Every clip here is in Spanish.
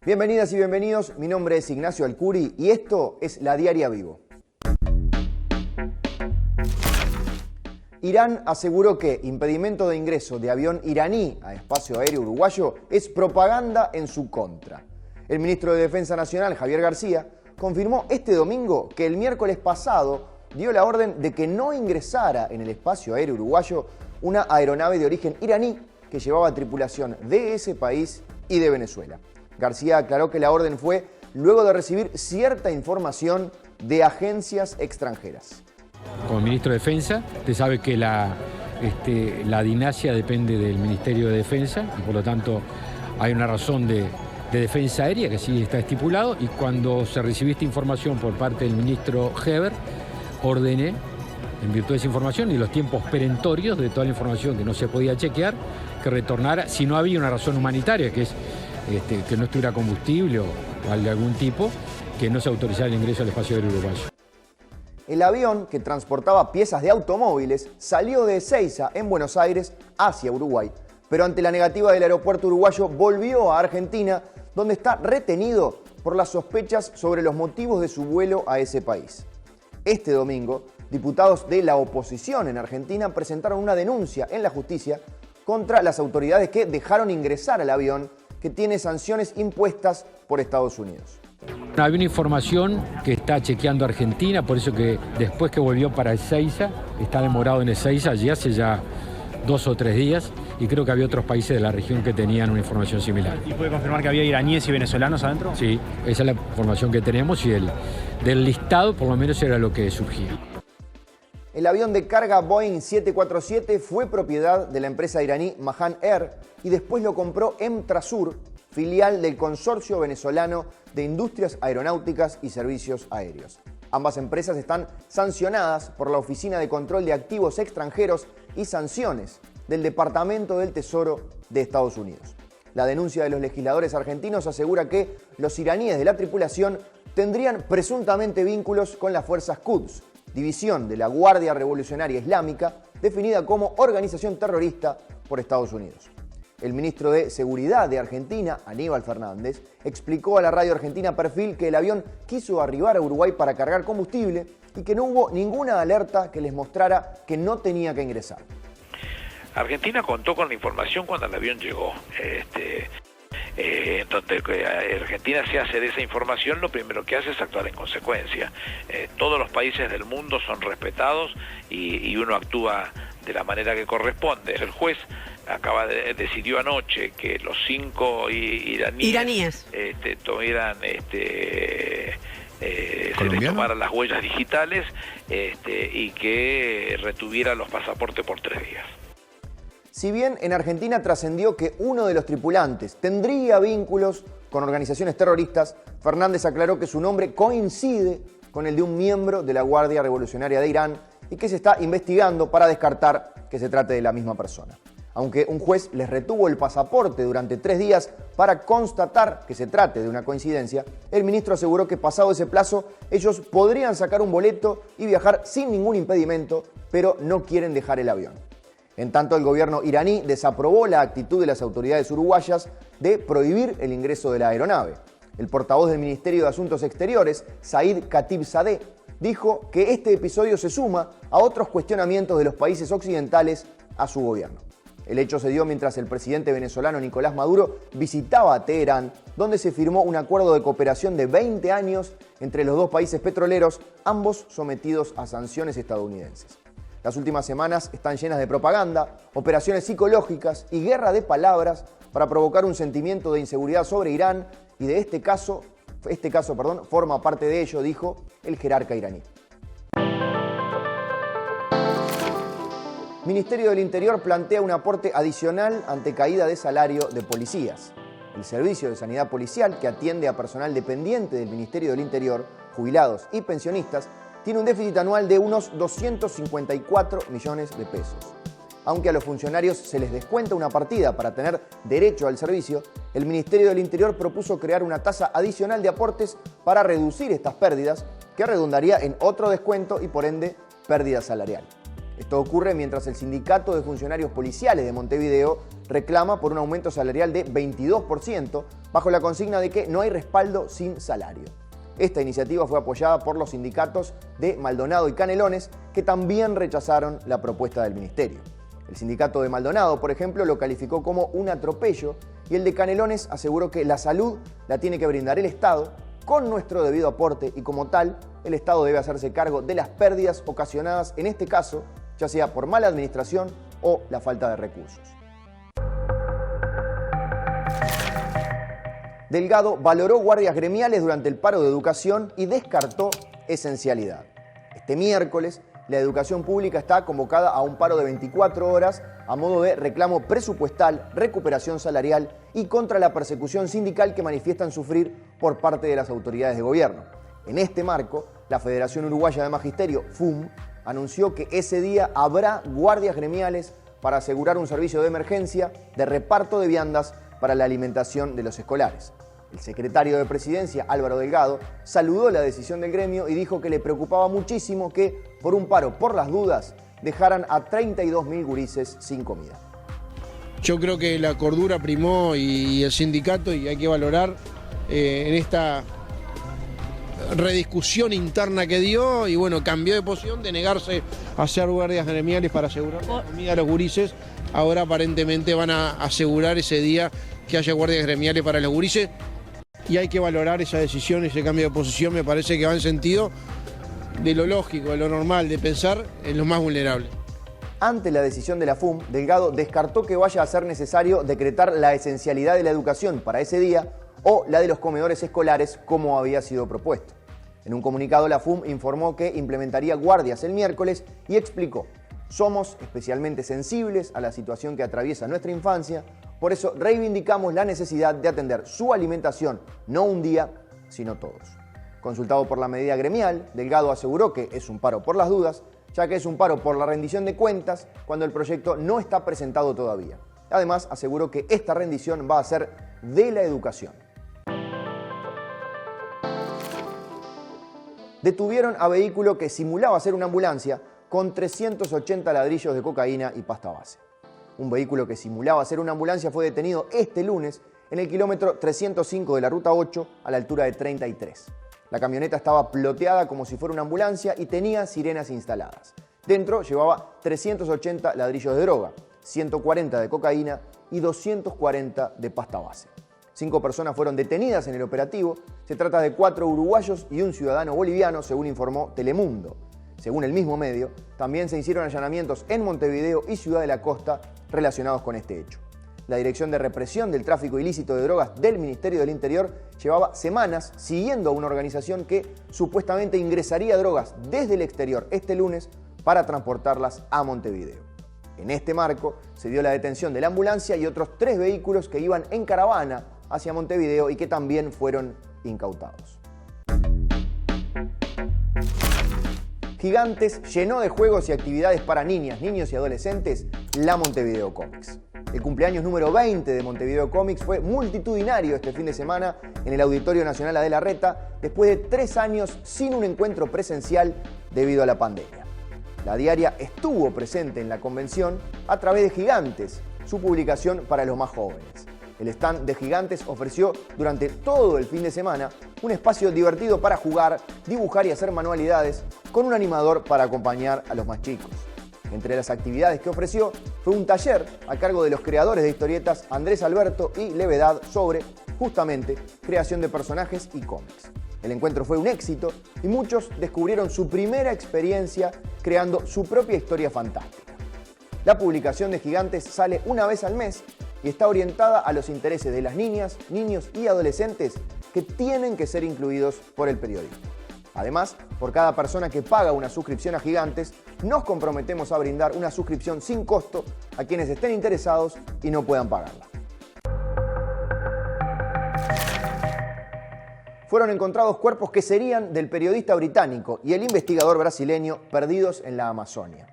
Bienvenidas y bienvenidos, mi nombre es Ignacio Alcuri y esto es La Diaria Vivo. Irán aseguró que impedimento de ingreso de avión iraní a espacio aéreo uruguayo es propaganda en su contra. El ministro de Defensa Nacional, Javier García, confirmó este domingo que el miércoles pasado dio la orden de que no ingresara en el espacio aéreo uruguayo una aeronave de origen iraní que llevaba tripulación de ese país y de Venezuela. García aclaró que la orden fue luego de recibir cierta información de agencias extranjeras. Como ministro de Defensa, usted sabe que la DINASIA depende del Ministerio de Defensa y por lo tanto hay una razón de defensa aérea que sí está estipulado, y cuando se recibió esta información por parte del ministro Heber, ordené, en virtud de esa información y los tiempos perentorios de toda la información que no se podía chequear, que retornara, si no había una razón humanitaria, que es que no estuviera combustible o de algún tipo, que no se autorizara el ingreso al espacio aéreo uruguayo. El avión, que transportaba piezas de automóviles, salió de Ezeiza, en Buenos Aires, hacia Uruguay, pero ante la negativa del aeropuerto uruguayo volvió a Argentina, donde está retenido por las sospechas sobre los motivos de su vuelo a ese país. Este domingo, diputados de la oposición en Argentina presentaron una denuncia en la justicia contra las autoridades que dejaron ingresar al avión, que tiene sanciones impuestas por Estados Unidos. Había una información que está chequeando Argentina, por eso que después que volvió para Ezeiza, está demorado en Ezeiza allí hace ya 2 o 3 días, y creo que había otros países de la región que tenían una información similar. ¿Y puede confirmar que había iraníes y venezolanos adentro? Sí, esa es la información que tenemos y del listado por lo menos era lo que surgía. El avión de carga Boeing 747 fue propiedad de la empresa iraní Mahan Air y después lo compró Emtrasur, filial del consorcio venezolano de industrias aeronáuticas y servicios aéreos. Ambas empresas están sancionadas por la Oficina de Control de Activos Extranjeros y Sanciones del Departamento del Tesoro de Estados Unidos. La denuncia de los legisladores argentinos asegura que los iraníes de la tripulación tendrían presuntamente vínculos con las fuerzas Quds, división de la Guardia Revolucionaria Islámica, definida como organización terrorista por Estados Unidos. El ministro de Seguridad de Argentina, Aníbal Fernández, explicó a la radio argentina Perfil que el avión quiso arribar a Uruguay para cargar combustible y que no hubo ninguna alerta que les mostrara que no tenía que ingresar. Argentina contó con la información cuando el avión llegó. Entonces, Argentina se hace de esa información, lo primero que hace es actuar en consecuencia. Todos los países del mundo son respetados y uno actúa de la manera que corresponde. El juez decidió anoche que los 5 iraníes tuvieran se les tomaran las huellas digitales y que retuvieran los pasaportes por 3 días. Si bien en Argentina trascendió que uno de los tripulantes tendría vínculos con organizaciones terroristas, Fernández aclaró que su nombre coincide con el de un miembro de la Guardia Revolucionaria de Irán y que se está investigando para descartar que se trate de la misma persona. Aunque un juez les retuvo el pasaporte durante 3 días para constatar que se trate de una coincidencia, el ministro aseguró que pasado ese plazo ellos podrían sacar un boleto y viajar sin ningún impedimento, pero no quieren dejar el avión. En tanto, el gobierno iraní desaprobó la actitud de las autoridades uruguayas de prohibir el ingreso de la aeronave. El portavoz del Ministerio de Asuntos Exteriores, Said Khatibzadeh, dijo que este episodio se suma a otros cuestionamientos de los países occidentales a su gobierno. El hecho se dio mientras el presidente venezolano Nicolás Maduro visitaba Teherán, donde se firmó un acuerdo de cooperación de 20 años entre los dos países petroleros, ambos sometidos a sanciones estadounidenses. Las últimas semanas están llenas de propaganda, operaciones psicológicas y guerra de palabras para provocar un sentimiento de inseguridad sobre Irán y de este caso forma parte de ello, dijo el jerarca iraní. Ministerio del Interior plantea un aporte adicional ante caída de salario de policías. El Servicio de Sanidad Policial, que atiende a personal dependiente del Ministerio del Interior, jubilados y pensionistas, tiene un déficit anual de unos 254 millones de pesos. Aunque a los funcionarios se les descuenta una partida para tener derecho al servicio, el Ministerio del Interior propuso crear una tasa adicional de aportes para reducir estas pérdidas, que redundaría en otro descuento y por ende pérdida salarial. Esto ocurre mientras el sindicato de funcionarios policiales de Montevideo reclama por un aumento salarial de 22%, bajo la consigna de que no hay respaldo sin salario. Esta iniciativa fue apoyada por los sindicatos de Maldonado y Canelones, que también rechazaron la propuesta del ministerio. El sindicato de Maldonado, por ejemplo, lo calificó como un atropello y el de Canelones aseguró que la salud la tiene que brindar el Estado con nuestro debido aporte y como tal, el Estado debe hacerse cargo de las pérdidas ocasionadas en este caso, ya sea por mala administración o la falta de recursos. Delgado valoró guardias gremiales durante el paro de educación y descartó esencialidad. Este miércoles, la educación pública está convocada a un paro de 24 horas a modo de reclamo presupuestal, recuperación salarial y contra la persecución sindical que manifiestan sufrir por parte de las autoridades de gobierno. En este marco, la Federación Uruguaya de Magisterio, FUM, anunció que ese día habrá guardias gremiales para asegurar un servicio de emergencia de reparto de viandas para la alimentación de los escolares. El secretario de Presidencia, Álvaro Delgado, saludó la decisión del gremio y dijo que le preocupaba muchísimo que, por un paro por las dudas, dejaran a 32.000 gurises sin comida. Yo creo que la cordura primó y el sindicato, y hay que valorar en esta rediscusión interna que dio, y bueno, cambió de posición de negarse a hacer guardias gremiales para asegurar la comida a los gurises. Ahora aparentemente van a asegurar ese día que haya guardias gremiales para los gurises, y hay que valorar esa decisión, ese cambio de posición. Me parece que va en sentido de lo lógico, de lo normal, de pensar en los más vulnerables. Ante la decisión de la FUM, Delgado descartó que vaya a ser necesario decretar la esencialidad de la educación para ese día o la de los comedores escolares como había sido propuesto. En un comunicado, la FUM informó que implementaría guardias el miércoles y explicó: somos especialmente sensibles a la situación que atraviesa nuestra infancia, por eso reivindicamos la necesidad de atender su alimentación, no un día, sino todos. Consultado por la medida gremial, Delgado aseguró que es un paro por las dudas, ya que es un paro por la rendición de cuentas cuando el proyecto no está presentado todavía. Además, aseguró que esta rendición va a ser de la educación. Detuvieron a vehículo que simulaba ser una ambulancia con 380 ladrillos de cocaína y pasta base. Un vehículo que simulaba ser una ambulancia fue detenido este lunes en el kilómetro 305 de la Ruta 8 a la altura de 33. La camioneta estaba ploteada como si fuera una ambulancia y tenía sirenas instaladas. Dentro llevaba 380 ladrillos de droga, 140 de cocaína y 240 de pasta base. 5 personas fueron detenidas en el operativo. Se trata de 4 uruguayos y un ciudadano boliviano, según informó Telemundo. Según el mismo medio, también se hicieron allanamientos en Montevideo y Ciudad de la Costa relacionados con este hecho. La Dirección de Represión del Tráfico Ilícito de Drogas del Ministerio del Interior llevaba semanas siguiendo a una organización que supuestamente ingresaría drogas desde el exterior este lunes para transportarlas a Montevideo. En este marco se dio la detención de la ambulancia y otros 3 vehículos que iban en caravana hacia Montevideo y que también fueron incautados. Gigantes llenó de juegos y actividades para niñas, niños y adolescentes la Montevideo Comics. El cumpleaños número 20 de Montevideo Comics fue multitudinario este fin de semana en el Auditorio Nacional Adela Reta, después de 3 años sin un encuentro presencial debido a la pandemia. La diaria estuvo presente en la convención a través de Gigantes, su publicación para los más jóvenes. El stand de Gigantes ofreció durante todo el fin de semana un espacio divertido para jugar, dibujar y hacer manualidades con un animador para acompañar a los más chicos. Entre las actividades que ofreció fue un taller a cargo de los creadores de historietas Andrés Alberto y Levedad sobre, justamente, creación de personajes y cómics. El encuentro fue un éxito y muchos descubrieron su primera experiencia creando su propia historia fantástica. La publicación de Gigantes sale una vez al mes y está orientada a los intereses de las niñas, niños y adolescentes que tienen que ser incluidos por el periodismo. Además, por cada persona que paga una suscripción a Gigantes, nos comprometemos a brindar una suscripción sin costo a quienes estén interesados y no puedan pagarla. Fueron encontrados cuerpos que serían del periodista británico y el investigador brasileño perdidos en la Amazonia.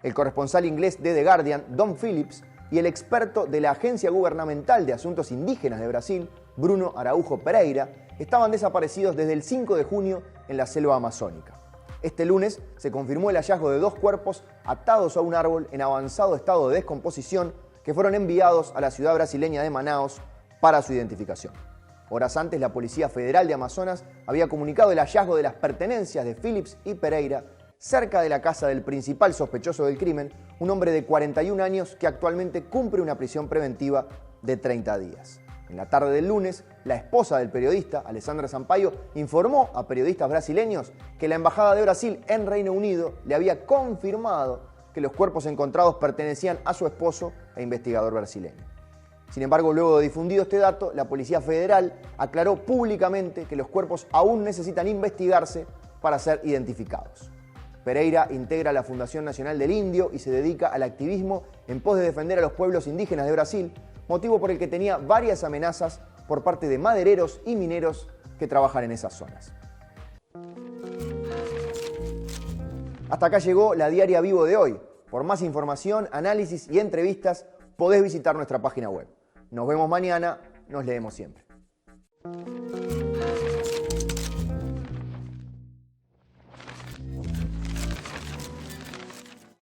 El corresponsal inglés de The Guardian, Dom Phillips, y el experto de la Agencia Gubernamental de Asuntos Indígenas de Brasil, Bruno Araújo Pereira, estaban desaparecidos desde el 5 de junio en la selva amazónica. Este lunes se confirmó el hallazgo de 2 cuerpos atados a un árbol en avanzado estado de descomposición que fueron enviados a la ciudad brasileña de Manaus para su identificación. Horas antes, la Policía Federal de Amazonas había comunicado el hallazgo de las pertenencias de Phillips y Pereira cerca de la casa del principal sospechoso del crimen, un hombre de 41 años que actualmente cumple una prisión preventiva de 30 días. En la tarde del lunes, la esposa del periodista, Alessandra Sampaio, informó a periodistas brasileños que la Embajada de Brasil en Reino Unido le había confirmado que los cuerpos encontrados pertenecían a su esposo e investigador brasileño. Sin embargo, luego de difundido este dato, la Policía Federal aclaró públicamente que los cuerpos aún necesitan investigarse para ser identificados. Pereira integra la Fundación Nacional del Indio y se dedica al activismo en pos de defender a los pueblos indígenas de Brasil, motivo por el que tenía varias amenazas por parte de madereros y mineros que trabajan en esas zonas. Hasta acá llegó la Diaria Vivo de hoy. Por más información, análisis y entrevistas, podés visitar nuestra página web. Nos vemos mañana, nos leemos siempre.